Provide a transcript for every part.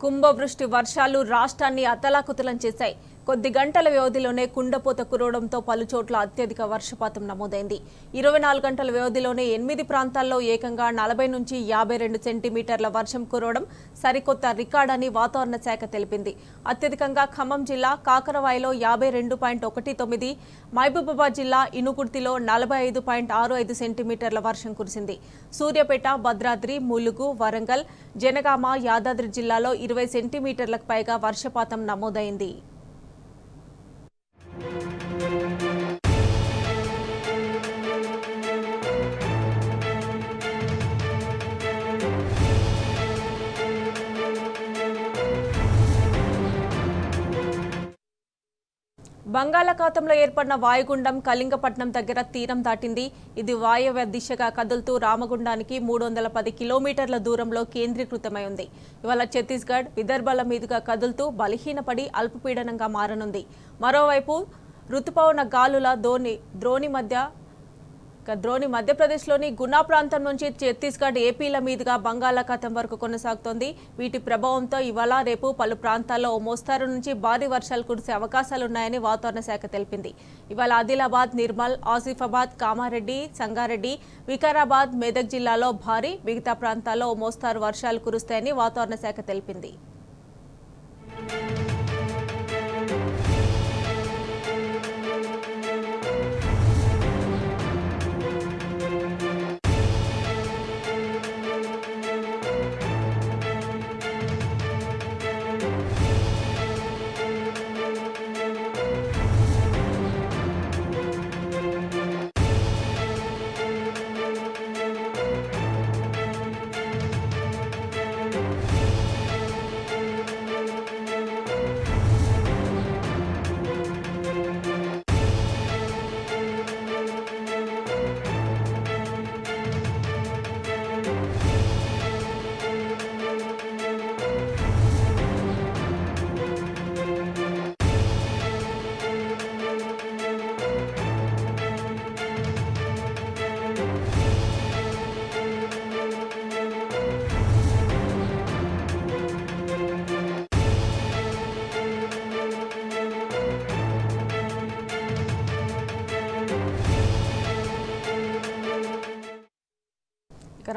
కుంభవృష్టి వర్షాలు రాష్ట్రాన్ని అతలాకుతలం చేశాయి. కొద్ది గంటల వ్యవధిలోనే కుండపోత కురవడంతో పలుచోట్ల అత్యధిక వర్షపాతం నమోదైంది. 24 గంటల వ్యవధిలోనే 8 ప్రాంతాల్లో ఏకంగా 40 నుంచి 52 సెంటీమీటర్ల వర్షం కురవడం సరికొత్త రికార్డని వాతావరణ శాఖ తెలిపింది. అత్యధికంగా ఖమ్మం జిల్లా కాకరవాయలో 52.19, మహబూబాబాద్ జిల్లా ఇనుగుర్తిలో 45.65 సెంటీమీటర్ల వర్షం కురిసింది. సూర్యాపేట, భద్రాద్రి, ములుగు, వరంగల్, జనగామ, యాదాద్రి జిల్లాలో 20 సెంటీమీటర్లకు పైగా వర్షపాతం నమోదైంది. బంగాళాఖాతంలో ఏర్పడిన వాయుగుండం కళింగపట్నం దగ్గర తీరం దాటింది. ఇది వాయవ్య దిశగా కదులుతూ రామగుండానికి 310 కిలోమీటర్ల దూరంలో కేంద్రీకృతమై ఉంది. ఇవాళ ఛత్తీస్గఢ్, విదర్భల మీదుగా కదులుతూ బలహీనపడి అల్పపీడనంగా మారనుంది. మరోవైపు రుతుపవన గాలుల ద్రోణి మధ్యప్రదేశ్లోని గునా ప్రాంతం నుంచి ఛత్తీస్గఢ్, ఏపీల మీదుగా బంగాళాఖాతం వరకు కొనసాగుతోంది. వీటి ప్రభావంతో ఇవాళ రేపు పలు ప్రాంతాల్లో ఓ మోస్తారు నుంచి భారీ వర్షాలు కురిసే అవకాశాలున్నాయని వాతావరణ శాఖ తెలిపింది. ఇవాళ ఆదిలాబాద్, నిర్మల్, ఆసిఫాబాద్, కామారెడ్డి, సంగారెడ్డి, వికారాబాద్, మెదక్ జిల్లాలో భారీ, మిగతా ప్రాంతాల్లో ఓ మోస్తారు వర్షాలు కురుస్తాయని వాతావరణ శాఖ తెలిపింది.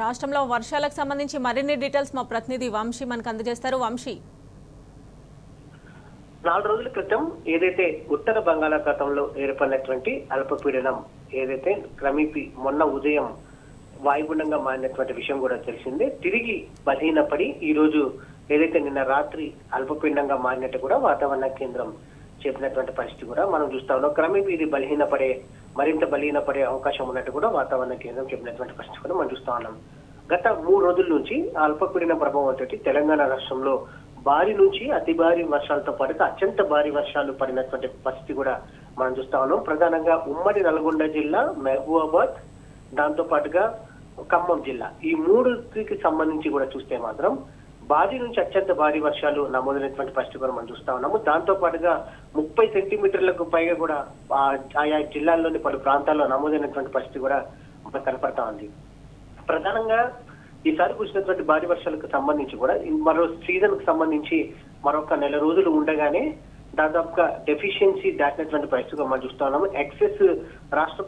రాష్ట్రంలో వర్షాలకు సంబంధించి మరిన్ని డీటెయిల్స్ మా ప్రతినిధి వంశీ మనకు అందజేస్తారు. వంశీ, 4 రోజుల క్రితం ఏదైతే ఉత్తర బంగాళాఖాతంలో ఏర్పడినటువంటి అల్పపీడనం ఏదైతే క్రమేపీ మొన్న ఉదయం వాయుగుండంగా మారినటువంటి విషయం కూడా తెలిసిందే. తిరిగి బలహీనపడి ఈ రోజు ఏదైతే నిన్న రాత్రి అల్పపీడనంగా మారినట్టు కూడా వాతావరణ కేంద్రం చెప్పినటువంటి పరిస్థితి కూడా మనం చూస్తా ఉన్నాం. క్రమేపీ ఇది మరింత బలహీనపడే అవకాశం ఉన్నట్టు కూడా వాతావరణ కేంద్రం చెప్పినటువంటి పరిస్థితి కూడా మనం చూస్తా ఉన్నాం. గత 3 రోజుల నుంచి అల్పపీడన ప్రభావంతో తెలంగాణ రాష్ట్రంలో భారీ నుంచి అతి భారీ వర్షాలతో పాటుగా అత్యంత భారీ వర్షాలు పడినటువంటి పరిస్థితి కూడా మనం చూస్తా ఉన్నాం. ప్రధానంగా ఉమ్మడి నల్గొండ జిల్లా, మహబూబాబాద్, దాంతో పాటుగా ఖమ్మం జిల్లా, ఈ 3కి సంబంధించి కూడా చూస్తే మాత్రం భారీ నుంచి అత్యంత భారీ వర్షాలు నమోదైనటువంటి పరిస్థితి కూడా మనం చూస్తా ఉన్నాము. దాంతో పాటుగా 30 సెంటీమీటర్లకు పైగా కూడా ఆయా జిల్లాల్లోని పలు ప్రాంతాల్లో నమోదైనటువంటి పరిస్థితి కూడా మనకు కనపడతా ఉంది. ప్రధానంగా ఈసారి కురిసినటువంటి భారీ వర్షాలకు సంబంధించి కూడా మరో సీజన్ కు సంబంధించి మరొక 1 నెల రోజులు ఉండగానే దాదాపుగా డెఫిషియన్సీ దాటినటువంటి పరిస్థితి మనం చూస్తా ఉన్నాము. ఎక్సెస్ రాష్ట్ర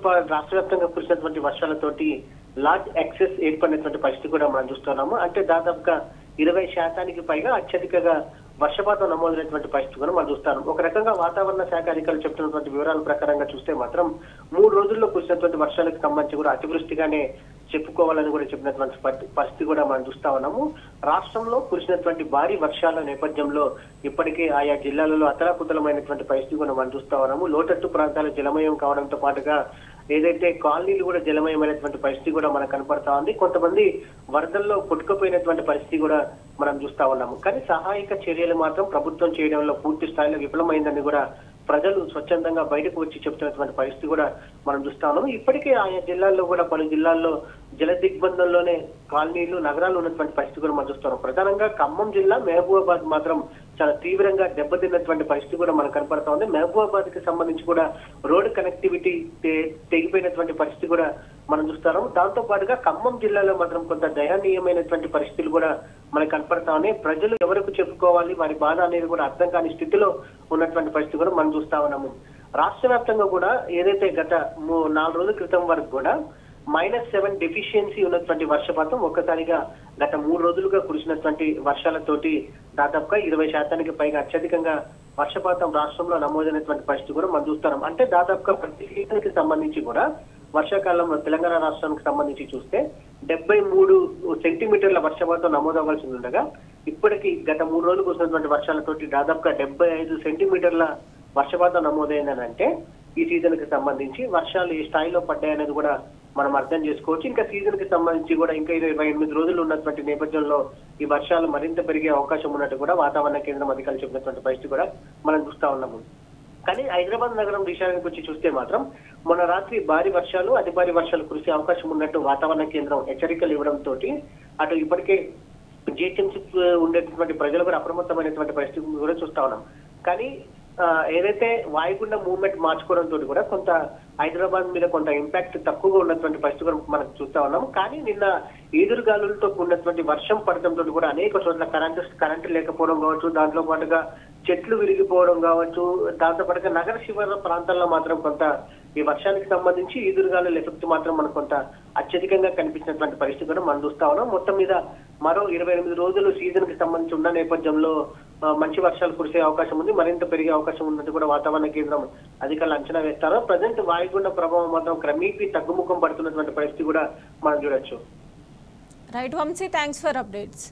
వ్యాప్తంగా కురిసినటువంటి వర్షాలతోటి లార్జ్ ఎక్సెస్ ఏర్పడినటువంటి పరిస్థితి కూడా మనం చూస్తున్నాము. అంటే దాదాపుగా 20% పైగా అత్యధికంగా వర్షపాతం నమోదైనటువంటి పరిస్థితి కూడా మనం చూస్తాం. ఒక రకంగా వాతావరణ శాఖ అధికారులు చెప్తున్నటువంటి వివరాల ప్రకారంగా చూస్తే మాత్రం 3 రోజుల్లో కురిసినటువంటి వర్షాలకు సంబంధించి కూడా అతివృష్టిగానే చెప్పుకోవాలని కూడా చెప్పినటువంటి పరిస్థితి కూడా మనం చూస్తా ఉన్నాము. రాష్ట్రంలో కురిసినటువంటి భారీ వర్షాల నేపథ్యంలో ఇప్పటికే ఆయా జిల్లాలలో అతలాకుతలమైనటువంటి పరిస్థితి కూడా మనం చూస్తా ఉన్నాము. లోతట్టు ప్రాంతాలు జలమయం కావడంతో పాటుగా ఏదైతే కాలనీలు కూడా జలమయమైనటువంటి పరిస్థితి కూడా మనకు కనపడతా ఉంది. కొంతమంది వరదల్లో కొట్టుకుపోయినటువంటి పరిస్థితి కూడా మనం చూస్తా ఉన్నాము. కానీ సహాయక చర్యలు మాత్రం ప్రభుత్వం చేయడంలో పూర్తి స్థాయిలో విఫలమైందని కూడా ప్రజలు స్వచ్ఛందంగా బయటకు వచ్చి చెప్తున్నటువంటి పరిస్థితి కూడా మనం చూస్తా ఉన్నాము. ఇప్పటికే ఆయా జిల్లాల్లో కూడా పలు జిల్లాల్లో జల దిగ్బంధంలోనే కాలనీలు, నగరాలు ఉన్నటువంటి పరిస్థితి కూడా మనం చూస్తున్నాం. ప్రధానంగా ఖమ్మం జిల్లా, మహబూబాబాద్ మాత్రం చాలా తీవ్రంగా దెబ్బతిన్నటువంటి పరిస్థితి కూడా మనకు కనపడతా ఉంది. మహబూబాబాద్ కి సంబంధించి కూడా రోడ్డు కనెక్టివిటీ తెగిపోయినటువంటి పరిస్థితి కూడా మనం చూస్తాం. దాంతో పాటుగా ఖమ్మం జిల్లాలో మాత్రం కొంత దయనీయమైనటువంటి పరిస్థితులు కూడా మనకు కనపడతా ఉన్నాయి. ప్రజలు ఎవరికి చెప్పుకోవాలి, వారి బాధ అనేది కూడా అర్థం కాని స్థితిలో ఉన్నటువంటి పరిస్థితి కూడా మనం చూస్తా ఉన్నాము. రాష్ట్ర వ్యాప్తంగా కూడా ఏదైతే గత 4 రోజుల క్రితం వరకు కూడా -7 డెఫిషియన్సీ ఉన్నటువంటి వర్షపాతం ఒక్కసారిగా గత 3 రోజులుగా కురిసినటువంటి వర్షాలతోటి దాదాపుగా 20% పైగా అత్యధికంగా వర్షపాతం రాష్ట్రంలో నమోదైనటువంటి పరిస్థితి కూడా మనం చూస్తున్నాం. అంటే దాదాపుగా ప్రతి సీజన్ కి సంబంధించి కూడా వర్షాకాలంలో తెలంగాణ రాష్ట్రానికి సంబంధించి చూస్తే 73 సెంటీమీటర్ల వర్షపాతం నమోదవ్వాల్సి ఉండగా ఇప్పటికీ గత 3 రోజులు కురిసినటువంటి వర్షాలతోటి దాదాపుగా 75 సెంటీమీటర్ల వర్షపాతం నమోదైందని అంటే ఈ సీజన్ కి సంబంధించి వర్షాలు ఏ స్థాయిలో పడ్డాయనేది కూడా మనం అర్థం చేసుకోవచ్చు. ఇంకా సీజన్ కి సంబంధించి కూడా ఇంకా 28 రోజులు ఉన్నటువంటి నేపథ్యంలో ఈ వర్షాలు మరింత పెరిగే అవకాశం ఉన్నట్టు కూడా వాతావరణ కేంద్రం అధికారులు చెప్పినటువంటి పరిస్థితి కూడా మనం చూస్తా ఉన్నాము. కానీ హైదరాబాద్ నగరం విషయానికి వచ్చి చూస్తే మాత్రం మొన్న రాత్రి భారీ వర్షాలు, అతి భారీ వర్షాలు కురిసే అవకాశం ఉన్నట్టు వాతావరణ కేంద్రం హెచ్చరికలు ఇవ్వడంతో అటు ఇప్పటికే జిహెచ్ఎంసీ ఉండేటటువంటి ప్రజలు కూడా అప్రమత్తమైనటువంటి పరిస్థితి కూడా చూస్తా ఉన్నాం. కానీ ఏదైతే వాయుగుండ మూవ్మెంట్ మార్చుకోవడంతో కూడా కొంత హైదరాబాద్ మీద కొంత ఇంపాక్ట్ తక్కువగా ఉన్నటువంటి పరిస్థితి కూడా మనం చూస్తా ఉన్నాం. కానీ నిన్న ఈదురుగాలులతో కూడినటువంటి వర్షం పడటంతో కూడా అనేక చోట్ల కరెంటు లేకపోవడం కావచ్చు, దాంట్లో పాటుగా చెట్లు విరిగిపోవడం కావచ్చు, దాంతో పాటుగా నగర శివార్ల ప్రాంతాల్లో మాత్రం కొంత ఈ వర్షానికి సంబంధించి ఈదురుగాలుల ఎఫెక్ట్ మాత్రం మనకు కొంత అత్యధికంగా కనిపించినటువంటి పరిస్థితి కూడా మనం చూస్తా ఉన్నాం. మొత్తం మీద మరో 28 రోజులు సీజన్ కి సంబంధించి ఉన్న నేపథ్యంలో మంచి వర్షాలు కురిసే అవకాశం ఉంది, మరింత పెరిగే అవకాశం ఉన్నట్టు కూడా వాతావరణ కేంద్రం అధికారులు అంచనా వేస్తారు. ప్రజెంట్ వాయుగుండ ప్రభావం మాత్రం క్రమేపీ తగ్గుముఖం పడుతున్నటువంటి పరిస్థితి కూడా మనం చూడొచ్చు. Right Vamshi, thanks for updates.